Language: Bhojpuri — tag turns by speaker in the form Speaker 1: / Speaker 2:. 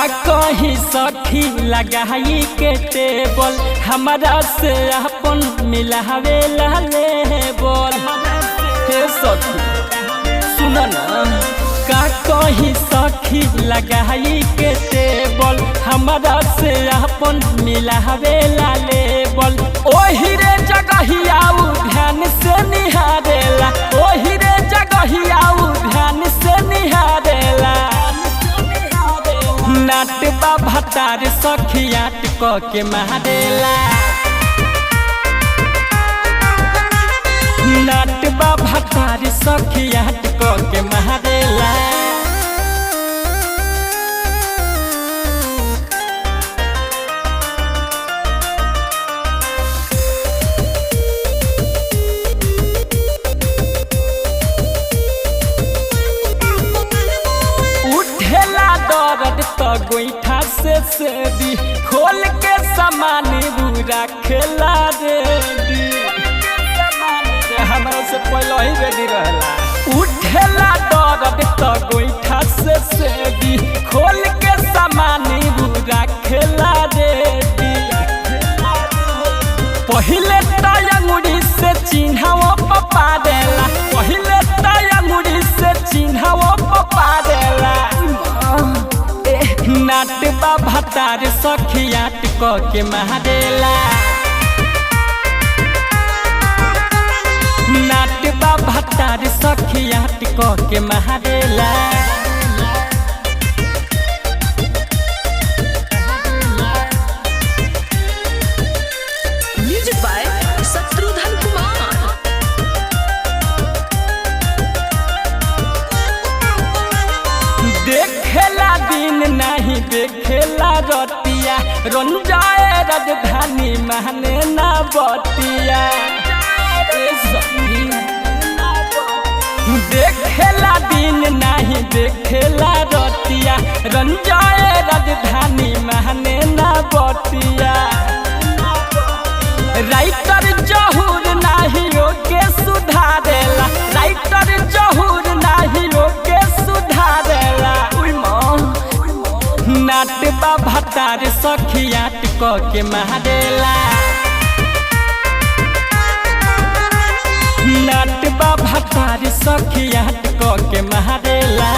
Speaker 1: कहीं सखी लगाई के टेबल हमारा से अपन मिलावे लाले बोल। हे सखी सुन ना, का कहीं सखी लगाई के टेबल हमारा से अपन मिलावे लाले बोल। ओही रे जगहिया ध्यान से निहारेला, ओही रे जगहिया ध्यान से निहारेला। नाट भतार सखियाट क के मारेला, नाट भतार सखियाट क के मारेला। गोईठा से दी खोल के सामान बुरा खेला रेडी, हमारा से पहले ही रेडी रहला। उठेला दर्द तो गोईठा से दी खोल के सामान बुरा खेला रेडी। पहले तयंगुड़ी से चिन्हाओ पपा देला, पहले तयंगुड़ी से चिन्हाओ पपा देला। नाट भतार सखियाट क के मारेला, नाट भतार सखियाट क के मारेला।
Speaker 2: Music by Shatrughan Kumar.
Speaker 1: देखेला दिन नहीं देखेला रतिया, रंजाए राजधानी महने ना बतिया। देखेला दिन नहीं देखेला रतिया, रंजाए राजधानी महने ना बतिया। राइटर जहूर नहीं के सुधारेला, राइटर जहूर नहीं के सुधारेला। नाट भतार सखियाट क के मारेला, नाट भतार सखियाट क के मारेला।